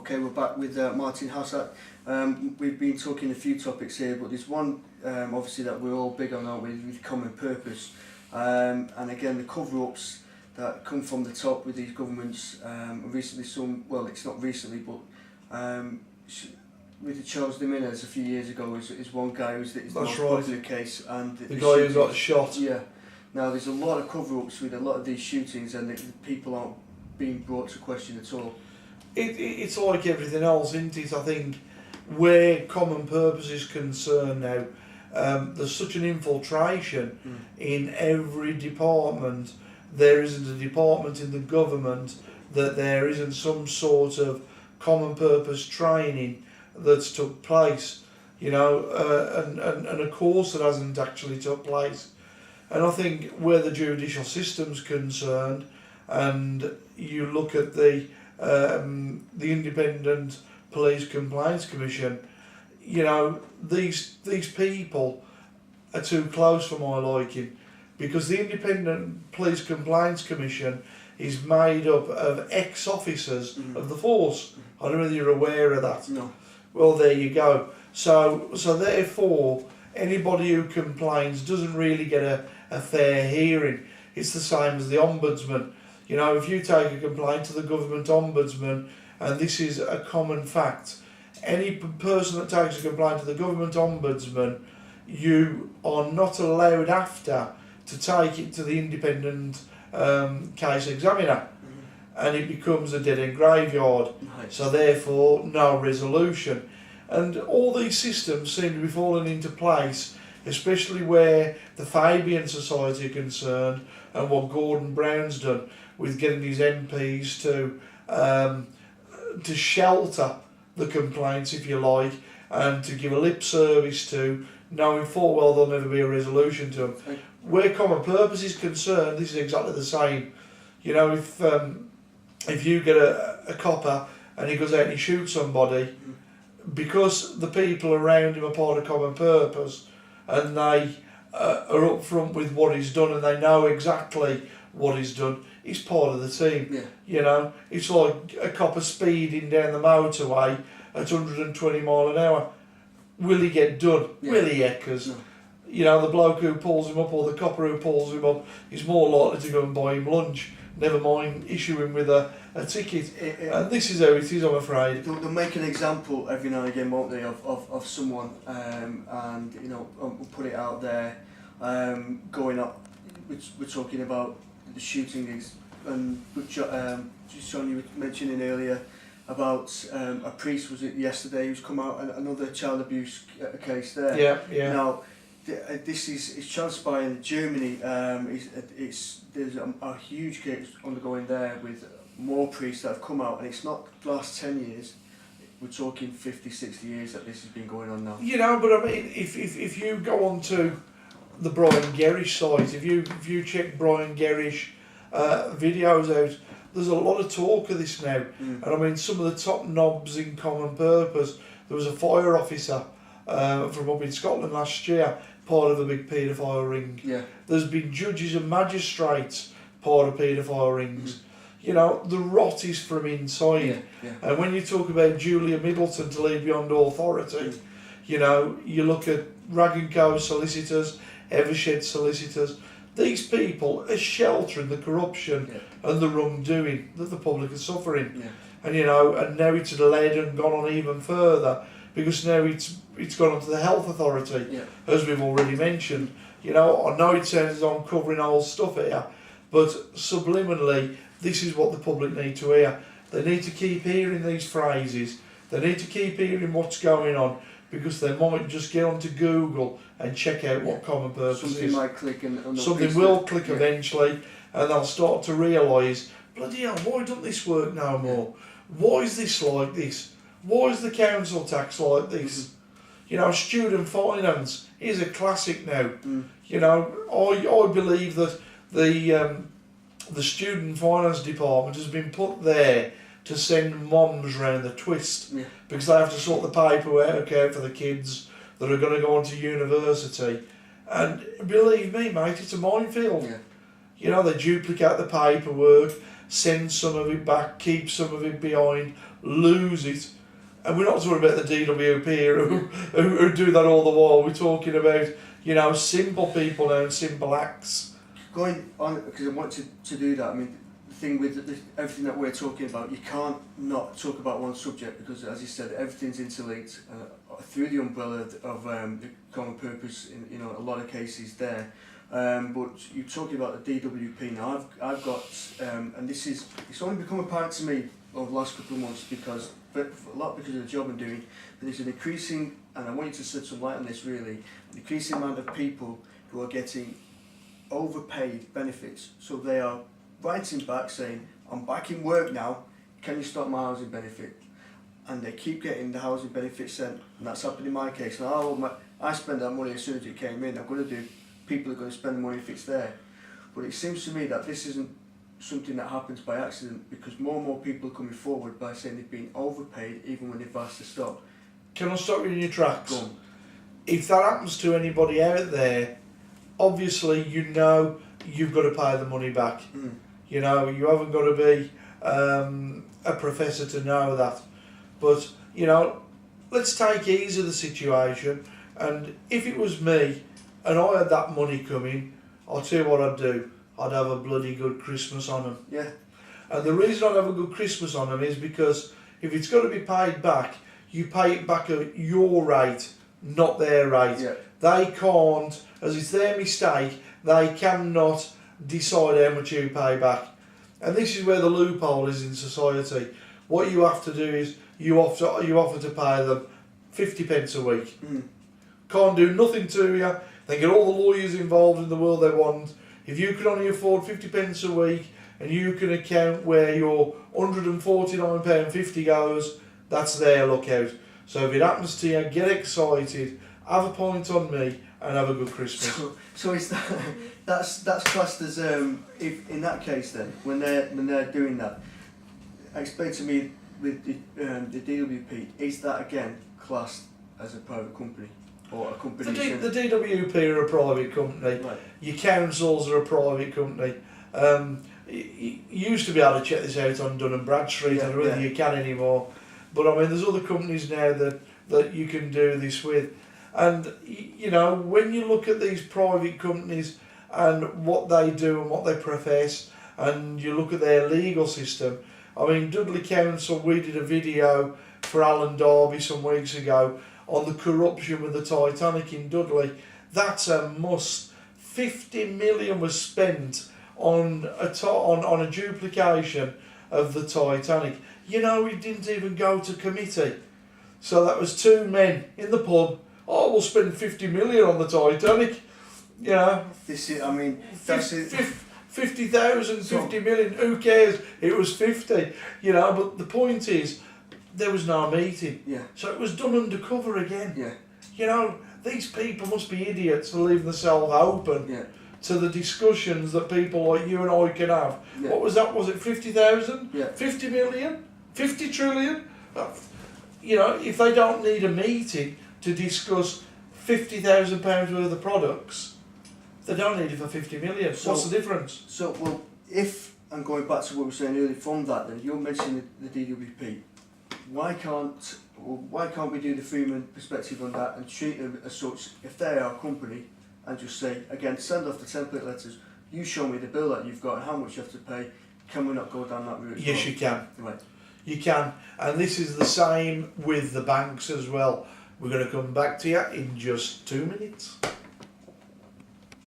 Okay, we're back with Martin Hassett. We've been talking a few topics here, but there's one obviously that we're all big on, aren't we, with common purpose. And again, the cover-ups that come from the top with these governments. Recently, well, it's not recently, but with the Charles Jimenez a few years ago is one guy who's the most popular case. And the guy who got shot. Yeah. Now, there's a lot of cover-ups with a lot of these shootings, and the people aren't being brought to question at all. It's like everything else, isn't it? I think where common purpose is concerned now, there's such an infiltration in every department. There isn't a department in the government that there isn't some sort of common purpose training that's took place, you know, and a course that hasn't actually took place. And I think where the judicial system's concerned, and you look at the Independent Police Complaints Commission, you know, these people are too close for my liking, because the Independent Police Complaints Commission is made up of ex-officers of the force. I don't know whether you're aware of that. No. Well, there you go. So therefore, anybody who complains doesn't really get a fair hearing. It's the same as the ombudsman. You know, if you take a complaint to the government ombudsman, and this is a common fact, any person that takes a complaint to the government ombudsman, you are not allowed after to take it to the independent case examiner, and it becomes a dead-end graveyard. So therefore, no resolution. And all these systems seem to be falling into place, especially where the Fabian Society are concerned, and what Gordon Brown's done with getting his MPs to shelter the complaints, if you like, and to give a lip service to, knowing full well there'll never be a resolution to them. Where common purpose is concerned, this is exactly the same. You know, if you get a copper and he goes out and he shoots somebody, because the people around him are part of common purpose, and they are up front with what he's done, and they know exactly what he's done, he's part of the team. Yeah. You know, it's like a copper speeding down the motorway at 120 mile an hour. Will he get done? Yeah. Will he, Eckers? No. You know, the bloke who pulls him up, or the copper who pulls him up, is more likely to go and buy him lunch, never mind issue him with a ticket. And this is how it is, I'm afraid. They'll make an example every now and again, won't they, of someone, and you know, we'll put it out there, going up. We're talking about the shootings, and John, you were mentioning earlier about a priest, was it yesterday, who's come out, another child abuse case there. Yeah. Now, this is transpiring in Germany. There's a huge case undergoing there with more priests that have come out, and it's not the last 10 years. We're talking 50, 60 years that this has been going on now. You know, but I mean, if you go on to the Brian Gerrish site, if you check Brian Gerrish videos out, there's a lot of talk of this now. And I mean, some of the top knobs in common purpose, there was a fire officer from up in Scotland last year, part of a big paedophile ring. Yeah. There's been judges and magistrates, part of paedophile rings. You know, the rot is from inside. Yeah. And when you talk about Julia Middleton to lead beyond authority, you know, you look at Rag & Co solicitors, Evershed solicitors, these people are sheltering the corruption and the wrongdoing that the public is suffering. Yeah. And you know, and now it's led and gone on even further, because now it's gone on to the health authority, as we've already mentioned. You know, I know it sounds as though I'm covering old stuff here, but subliminally, this is what the public need to hear. They need to keep hearing these phrases. They need to keep hearing what's going on, because they might just get onto Google and check out what common purpose Something is. might click, and something will click eventually, and they'll start to realise, bloody hell, why doesn't this work no more? Why is this like this? Why is the council tax like this? You know, student finance is a classic now. You know, I believe that the student finance department has been put there to send moms round the twist, because they have to sort the paperwork out for the kids that are going to go on to university. And believe me, mate, it's a minefield. You know, they duplicate the paperwork, send some of it back, keep some of it behind, lose it. And we're not talking about the DWP here who do that all the while. We're talking about, you know, simple people now and simple acts. Going on, because I want to do that, I mean, the thing with everything that we're talking about, you can't not talk about one subject, because as you said, everything's interlinked through the umbrella of the common purpose in, you know, a lot of cases there. But you're talking about the DWP now. I've got, and it's only become apparent to me over the last couple of months, because a lot because of the job I'm doing, but there's an increasing, and I want you to shed some light on this really, an increasing amount of people who are getting overpaid benefits. So they are writing back saying, I'm back in work now, can you stop my housing benefit? And they keep getting the housing benefit sent, and that's happened in my case. Now I spend that money as soon as it came in. I'm going to do, people are going to spend the money if it's there. But it seems to me that this isn't something that happens by accident, because more and more people are coming forward by saying they've been overpaid even when they've asked to stop. Can I stop you in your tracks? Go on. If that happens to anybody out there, obviously you know you've got to pay the money back. You know, you haven't got to be a professor to know that. But, you know, let's take ease of the situation, and if it was me and I had that money coming, I'll tell you what I'd do. I'd have a bloody good Christmas on them. Yeah. And the reason I'd have a good Christmas on them is because if it's got to be paid back, you pay it back at your rate, not their rate. Yeah. They can't, as it's their mistake, they cannot decide how much you pay back. And this is where the loophole is in society. What you have to do is you offer to pay them 50 pence a week. Can't do nothing to you. They get all the lawyers involved in the world they want. If you can only afford 50 pence a week and you can account where your £149.50 goes, that's their lookout. So if it happens to you, get excited, have a point on me, and have a good Christmas. So is that's classed as if in that case then when they're doing that, explain to me with the DWP, is that again classed as a private company or a company? The DWP are a private company. Right. Your councils are a private company. You used to be able to check this out on Dun and Bradstreet. I don't know whether you can anymore. But I mean, there's other companies now that you can do this with. And, you know, when you look at these private companies and what they do and what they profess, and you look at their legal system, I mean, Dudley Council, we did a video for Alan Darby some weeks ago on the corruption with the Titanic in Dudley. That's a must. 50 million was spent on a duplication of the Titanic. You know, it didn't even go to committee. So that was two men in the pub. Oh, we'll spend 50 million on the Titanic. You know. This is, I mean, that's it. 50,000, 50 million, who cares? It was 50, you know, but the point is, there was no meeting. Yeah. So it was done undercover again. Yeah. You know, these people must be idiots for leaving themselves open to the discussions that people like you and I can have. Yeah. What was that? Was it 50,000? Yeah. 50 million? 50 trillion? You know, if they don't need a meeting to discuss £50,000 worth of products, they don't need it for 50 million. So, what's the difference? So, well, if, I'm going back to what we were saying earlier from that then, you're mentioning the DWP. Why can't we do the Freeman perspective on that and treat them as such, if they are a company, and just say, again, send off the template letters, you show me the bill that you've got and how much you have to pay, can we not go down that route? Yes, you can. Right. You can, and this is the same with the banks as well. We're going to come back to you in just 2 minutes.